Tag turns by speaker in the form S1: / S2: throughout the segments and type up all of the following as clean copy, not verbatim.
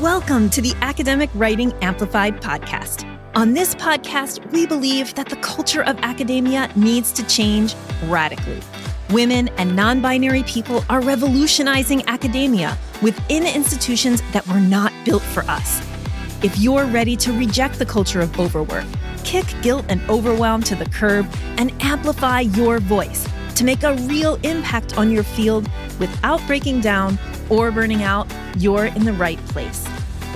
S1: Welcome to the Academic Writing Amplified podcast. On this podcast, we believe that the culture of academia needs to change radically. Women and non-binary people are revolutionizing academia within institutions that were not built for us. If you're ready to reject the culture of overwork, kick guilt and overwhelm to the curb, and amplify your voice to make a real impact on your field without breaking down or burning out, you're in the right place.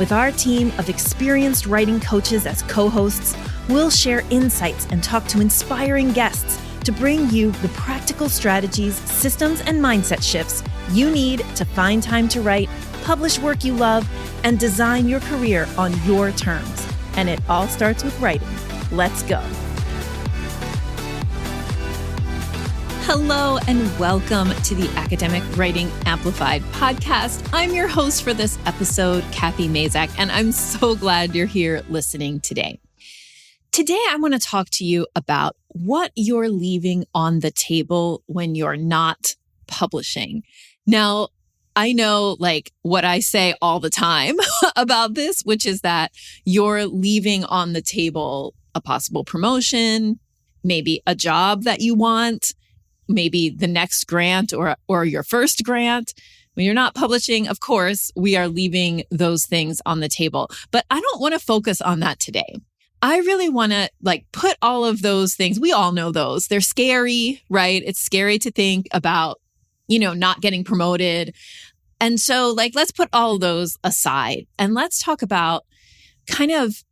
S1: With our team of experienced writing coaches as co-hosts, we'll share insights and talk to inspiring guests to bring you the practical strategies, systems, and mindset shifts you need to find time to write, publish work you love, and design your career on your terms. And it all starts with writing. Let's go. Hello and welcome to the Academic Writing Amplified podcast. I'm your host for this episode, Kathy Mazak, and I'm so glad you're here listening today. Today, I want to talk to you about what you're leaving on the table when you're not publishing. Now, I know what I say all the time about this, which is that you're leaving on the table a possible promotion, maybe a job that you want, maybe the next grant or your first grant. When you're not publishing, of course, we are leaving those things on the table. But I don't want to focus on that today. I really want to put all of those things. We all know those. They're scary, right? It's scary to think about, not getting promoted. And so let's put all of those aside and let's talk about kind of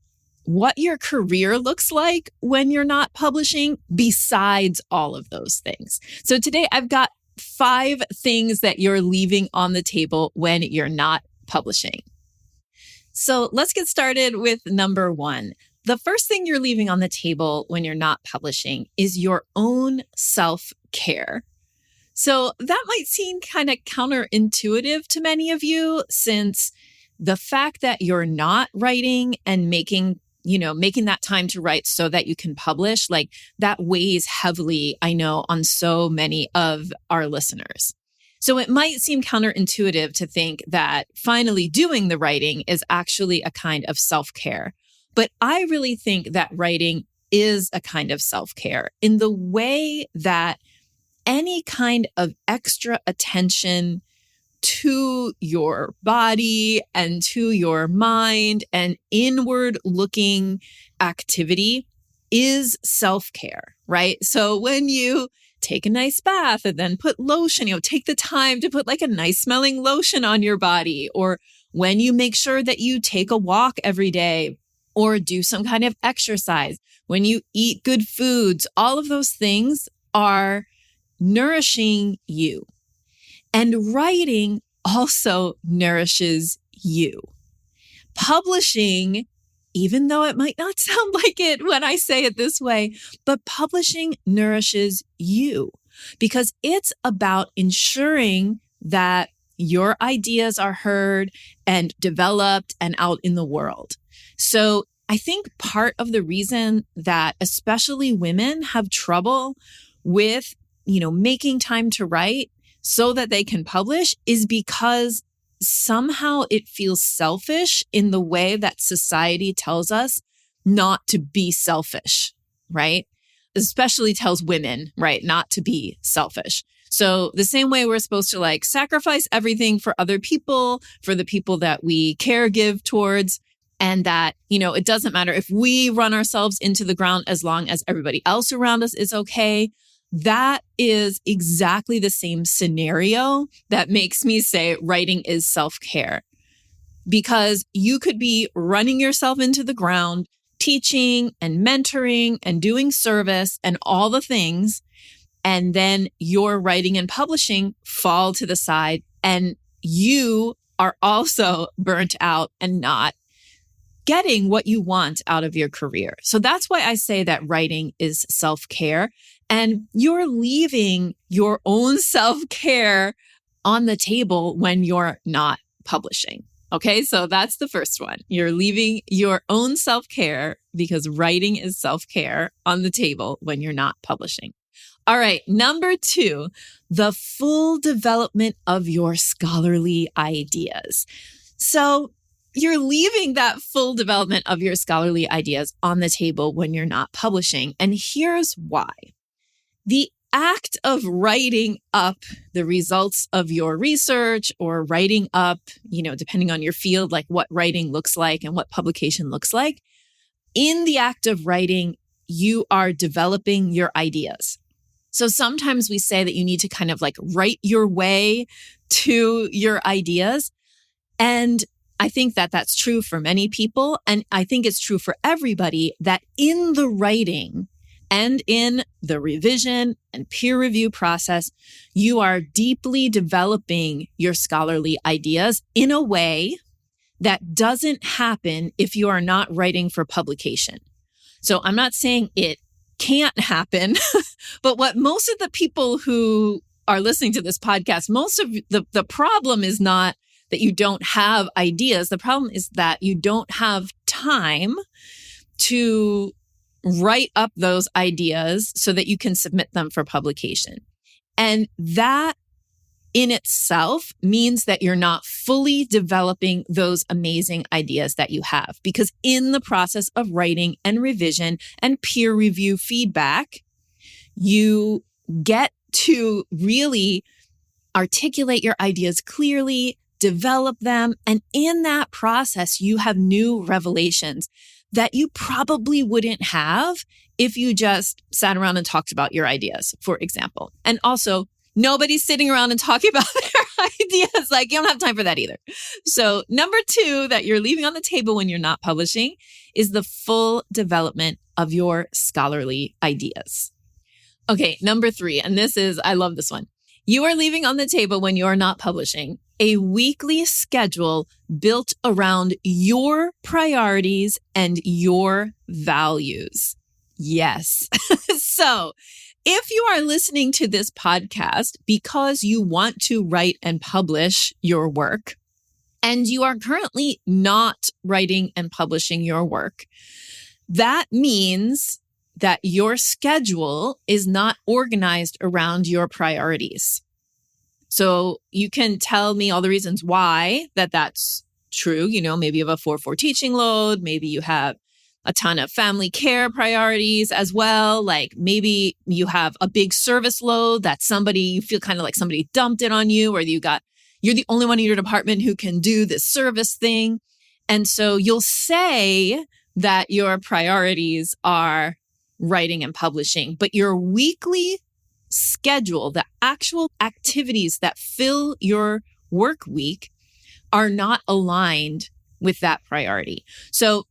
S1: what your career looks like when you're not publishing besides all of those things. So today I've got 5 things that you're leaving on the table when you're not publishing. So let's get started with number 1. The first thing you're leaving on the table when you're not publishing is your own self-care. So that might seem kind of counterintuitive to many of you, since the fact that you're not writing and making that time to write so that you can publish, that weighs heavily, I know, on so many of our listeners. So it might seem counterintuitive to think that finally doing the writing is actually a kind of self-care. But I really think that writing is a kind of self-care in the way that any kind of extra attention to your body and to your mind and inward looking activity is self-care, right? So when you take a nice bath and then put lotion, take the time to put a nice smelling lotion on your body, or when you make sure that you take a walk every day or do some kind of exercise, when you eat good foods, all of those things are nourishing you. And writing also nourishes you. Publishing, even though it might not sound like it when I say it this way, but publishing nourishes you because it's about ensuring that your ideas are heard and developed and out in the world. So I think part of the reason that especially women have trouble with, making time to write so that they can publish is because somehow it feels selfish in the way that society tells us not to be selfish, right? Especially tells women, right, not to be selfish. So the same way we're supposed to sacrifice everything for other people, for the people that we give towards, and that, it doesn't matter if we run ourselves into the ground as long as everybody else around us is okay. That is exactly the same scenario that makes me say writing is self-care. Because you could be running yourself into the ground, teaching and mentoring and doing service and all the things, and then your writing and publishing fall to the side and you are also burnt out and not getting what you want out of your career. So that's why I say that writing is self-care. And you're leaving your own self-care on the table when you're not publishing. Okay, so that's the first one. You're leaving your own self-care because writing is self-care on the table when you're not publishing. All right, number 2, the full development of your scholarly ideas. So you're leaving that full development of your scholarly ideas on the table when you're not publishing. And here's why. The act of writing up the results of your research or writing up, depending on your field, like what writing looks like and what publication looks like, in the act of writing, you are developing your ideas. So sometimes we say that you need to kind of like write your way to your ideas. And I think that that's true for many people. And I think it's true for everybody that in the writing and in the revision and peer review process, you are deeply developing your scholarly ideas in a way that doesn't happen if you are not writing for publication. So I'm not saying it can't happen, but what most of the people who are listening to this podcast, most of the problem is not that you don't have ideas. The problem is that you don't have time to write up those ideas so that you can submit them for publication. And that in itself means that you're not fully developing those amazing ideas that you have. Because in the process of writing and revision and peer review feedback, you get to really articulate your ideas clearly, develop them, and in that process, you have new revelations that you probably wouldn't have if you just sat around and talked about your ideas, for example. And also, nobody's sitting around and talking about their ideas. Like, you don't have time for that either. So number 2 that you're leaving on the table when you're not publishing is the full development of your scholarly ideas. Okay, number 3, and I love this one. You are leaving on the table when you're not publishing a weekly schedule built around your priorities and your values. Yes. So if you are listening to this podcast because you want to write and publish your work, and you are currently not writing and publishing your work, that means that your schedule is not organized around your priorities. So you can tell me all the reasons why that's true. Maybe you have a 4-4 teaching load. Maybe you have a ton of family care priorities as well. Like maybe you have a big service load that you feel kind of like somebody dumped it on you, or you're the only one in your department who can do this service thing. And so you'll say that your priorities are writing and publishing, but your weekly schedule, the actual activities that fill your work week, are not aligned with that priority. So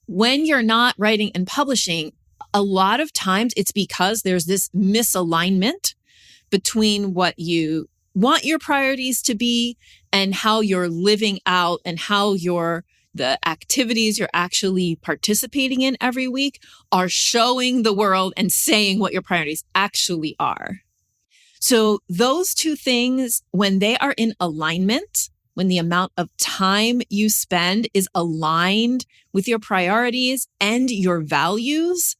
S1: when you're not writing and publishing, a lot of times it's because there's this misalignment between what you want your priorities to be and how you're living out and how the activities you're actually participating in every week are showing the world and saying what your priorities actually are. So those two things, when they are in alignment, when the amount of time you spend is aligned with your priorities and your values,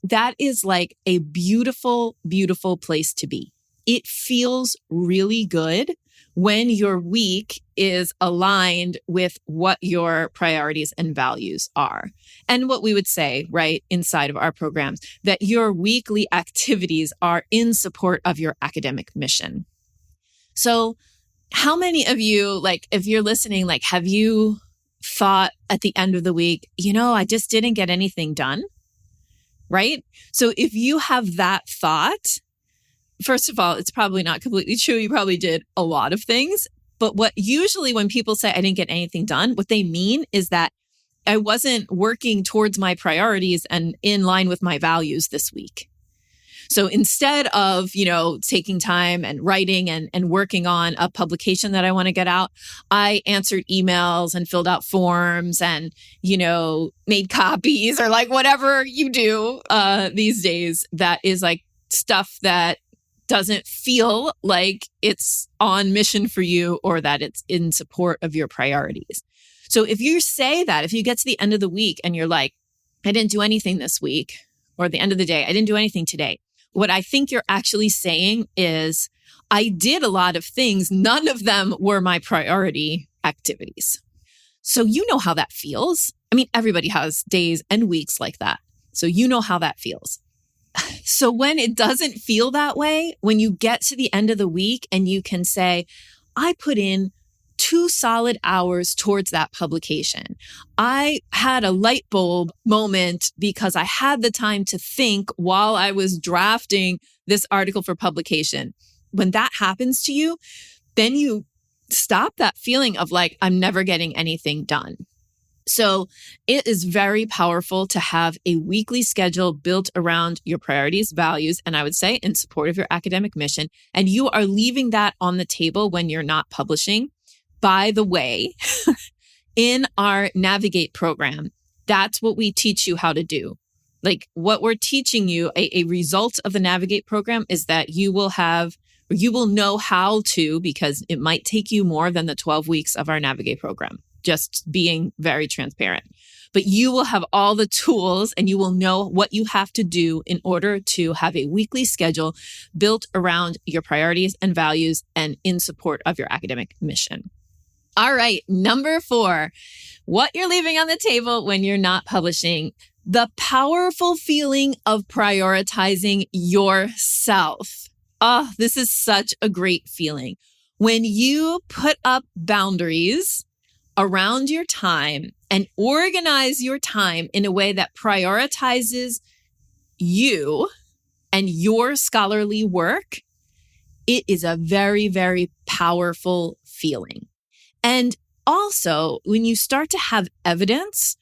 S1: that is like a beautiful, beautiful place to be. It feels really good when your week is aligned with what your priorities and values are. And what we would say, right, inside of our programs, that your weekly activities are in support of your academic mission. So how many of you, like, if you're listening, like, have you thought at the end of the week, I just didn't get anything done, right? So if you have that thought, first of all, it's probably not completely true. You probably did a lot of things. But what usually when people say I didn't get anything done, what they mean is that I wasn't working towards my priorities and in line with my values this week. So instead of, taking time and writing and working on a publication that I want to get out, I answered emails and filled out forms and, made copies or like whatever you do these days that is like stuff that doesn't feel like it's on mission for you or that it's in support of your priorities. So if you say that, if you get to the end of the week and you're like, I didn't do anything this week, or at the end of the day, I didn't do anything today, what I think you're actually saying is, I did a lot of things. None of them were my priority activities. So you know how that feels. I mean, everybody has days and weeks like that. So you know how that feels. So when it doesn't feel that way, when you get to the end of the week and you can say, I put in 2 solid hours towards that publication. I had a light bulb moment because I had the time to think while I was drafting this article for publication. When that happens to you, then you stop that feeling of like, I'm never getting anything done. So it is very powerful to have a weekly schedule built around your priorities, values, and I would say in support of your academic mission. And you are leaving that on the table when you're not publishing. By the way, in our Navigate program, that's what we teach you how to do. Like what we're teaching you, a result of the Navigate program is that you will know how to, because it might take you more than the 12 weeks of our Navigate program, just being very transparent. But you will have all the tools and you will know what you have to do in order to have a weekly schedule built around your priorities and values and in support of your academic mission. All right, number 4, what you're leaving on the table when you're not publishing, the powerful feeling of prioritizing yourself. Oh, this is such a great feeling. When you put up boundaries around your time and organize your time in a way that prioritizes you and your scholarly work, it is a very, very powerful feeling. And also, when you start to have evidence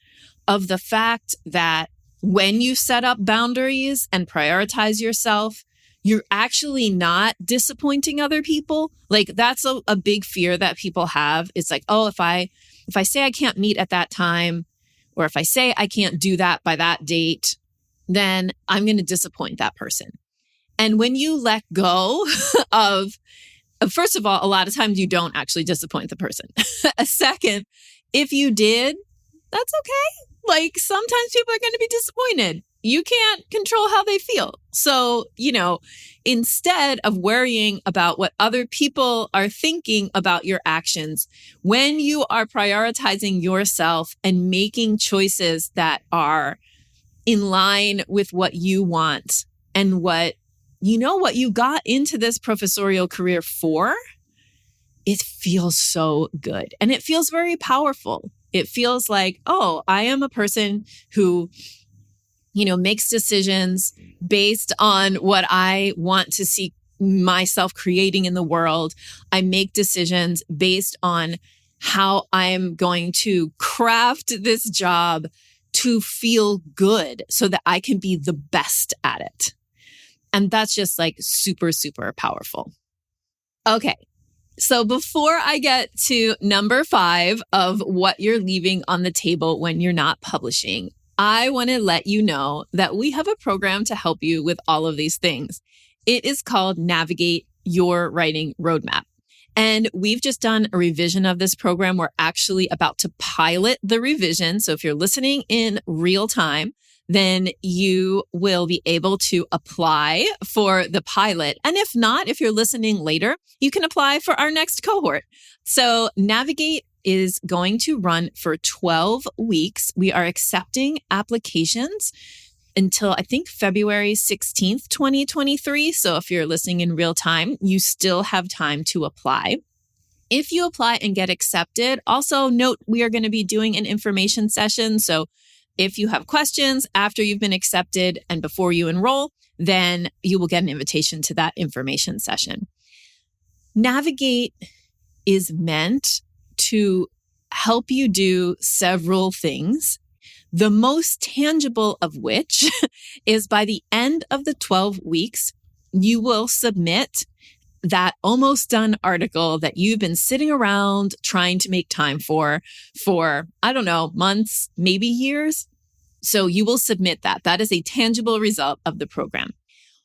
S1: of the fact that when you set up boundaries and prioritize yourself, you're actually not disappointing other people. Like that's a big fear that people have. It's like, oh, if I say I can't meet at that time, or if I say I can't do that by that date, then I'm going to disappoint that person. And when you let go of, first of all, a lot of times you don't actually disappoint the person. Second, if you did, that's okay. Like sometimes people are going to be disappointed. You can't control how they feel. So, instead of worrying about what other people are thinking about your actions, when you are prioritizing yourself and making choices that are in line with what you want and what you got into this professorial career for, it feels so good. And it feels very powerful. It feels like, oh, I am a person who makes decisions based on what I want to see myself creating in the world. I make decisions based on how I'm going to craft this job to feel good so that I can be the best at it. And that's just like super, super powerful. Okay. So before I get to number 5 of what you're leaving on the table when you're not publishing, I want to let you know that we have a program to help you with all of these things. It is called Navigate Your Writing Roadmap. And we've just done a revision of this program. We're actually about to pilot the revision. So if you're listening in real time, then you will be able to apply for the pilot. And if not, if you're listening later, you can apply for our next cohort. So Navigate is going to run for 12 weeks. We are accepting applications until I think February 16th, 2023. So if you're listening in real time, you still have time to apply. If you apply and get accepted, also note we are going to be doing an information session. So if you have questions after you've been accepted and before you enroll, then you will get an invitation to that information session. Navigate is meant to help you do several things, the most tangible of which is by the end of the 12 weeks, you will submit that almost done article that you've been sitting around trying to make time for, I don't know, months, maybe years. So you will submit that. That is a tangible result of the program.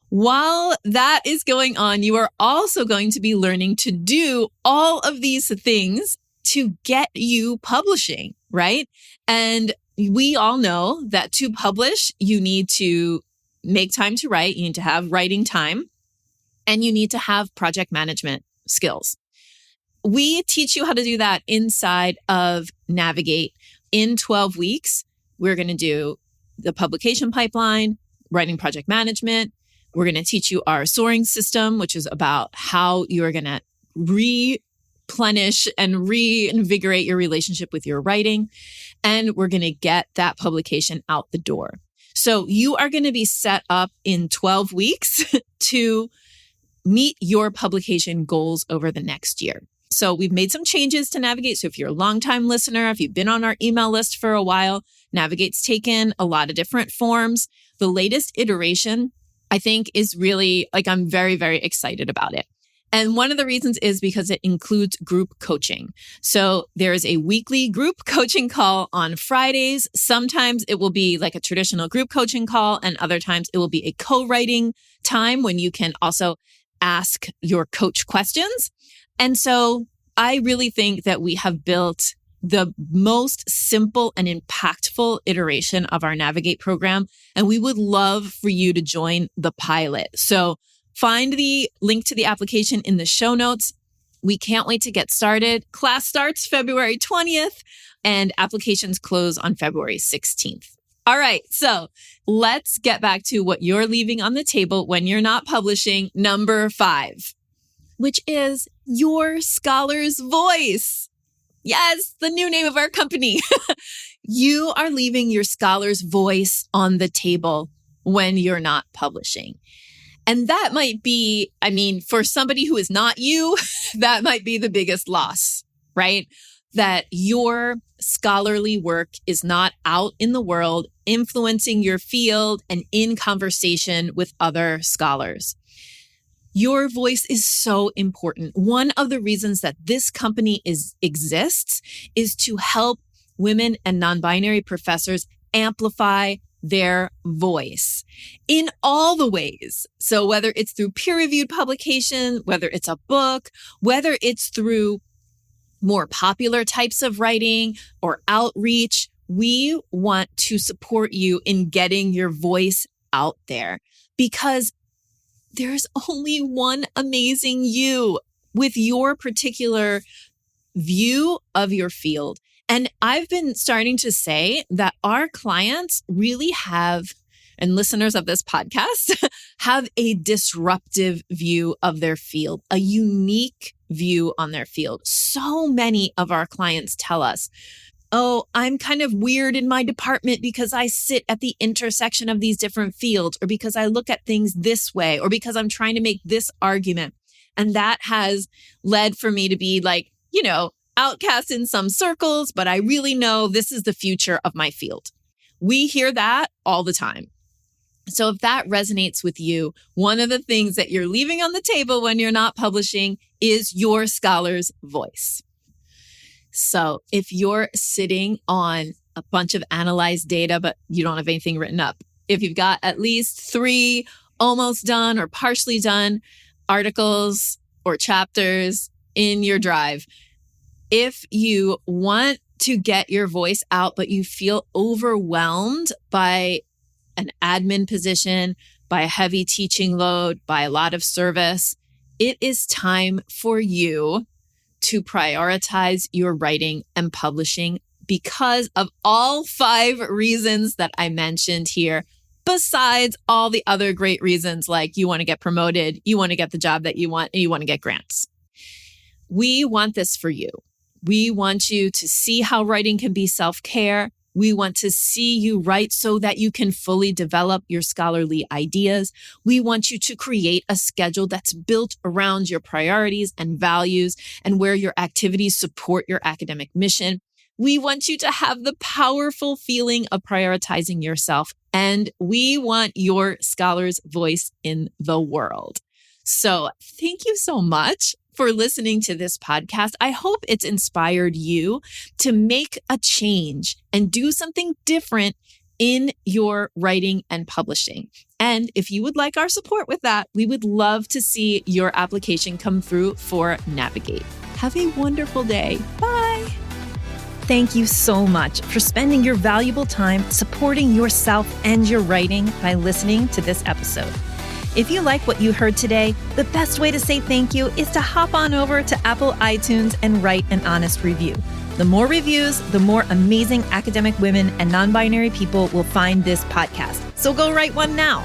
S1: While that is going on, you are also going to be learning to do all of these things to get you publishing, right? And we all know that to publish, you need to make time to write. You need to have writing time and you need to have project management skills. We teach you how to do that inside of Navigate. In 12 weeks, we're going to do the publication pipeline, writing project management. We're going to teach you our soaring system, which is about how you're going to replenish and reinvigorate your relationship with your writing. And we're going to get that publication out the door. So you are going to be set up in 12 weeks to meet your publication goals over the next year. So we've made some changes to Navigate. So if you're a longtime listener, if you've been on our email list for a while, Navigate's taken a lot of different forms. The latest iteration, I think, is really I'm very, very excited about it. And one of the reasons is because it includes group coaching. So there is a weekly group coaching call on Fridays. Sometimes it will be like a traditional group coaching call, and other times it will be a co-writing time when you can also ask your coach questions. And so I really think that we have built the most simple and impactful iteration of our Navigate program, and we would love for you to join the pilot. So find the link to the application in the show notes. We can't wait to get started. Class starts February 20th and applications close on February 16th. All right, so let's get back to what you're leaving on the table when you're not publishing, number 5, which is your scholar's voice. Yes, the new name of our company. You are leaving your scholar's voice on the table when you're not publishing. And that might be, for somebody who is not you, that might be the biggest loss, right? That your scholarly work is not out in the world, influencing your field and in conversation with other scholars. Your voice is so important. One of the reasons that this company exists is to help women and non-binary professors amplify their voice in all the ways. So whether it's through peer-reviewed publication, whether it's a book, whether it's through more popular types of writing or outreach, we want to support you in getting your voice out there, because there's only one amazing you with your particular view of your field. And I've been starting to say that our clients really have, and listeners of this podcast, have a disruptive view of their field, a unique view on their field. So many of our clients tell us, oh, I'm kind of weird in my department because I sit at the intersection of these different fields, or because I look at things this way, or because I'm trying to make this argument. And that has led for me to be outcast in some circles, but I really know this is the future of my field. We hear that all the time. So if that resonates with you, one of the things that you're leaving on the table when you're not publishing is your scholar's voice. So if you're sitting on a bunch of analyzed data, but you don't have anything written up, if you've got at least 3 almost done or partially done articles or chapters in your drive, if you want to get your voice out, but you feel overwhelmed by an admin position, by a heavy teaching load, by a lot of service, it is time for you to prioritize your writing and publishing because of all 5 reasons that I mentioned here, besides all the other great reasons like you want to get promoted, you want to get the job that you want, and you want to get grants. We want this for you. We want you to see how writing can be self-care. We want to see you write so that you can fully develop your scholarly ideas. We want you to create a schedule that's built around your priorities and values and where your activities support your academic mission. We want you to have the powerful feeling of prioritizing yourself, and we want your scholar's voice in the world. So thank you so much for listening to this podcast. I hope it's inspired you to make a change and do something different in your writing and publishing. And if you would like our support with that, we would love to see your application come through for Navigate. Have a wonderful day. Bye. Thank you so much for spending your valuable time supporting yourself and your writing by listening to this episode. If you like what you heard today, the best way to say thank you is to hop on over to Apple iTunes and write an honest review. The more reviews, the more amazing academic women and non-binary people will find this podcast. So go write one now.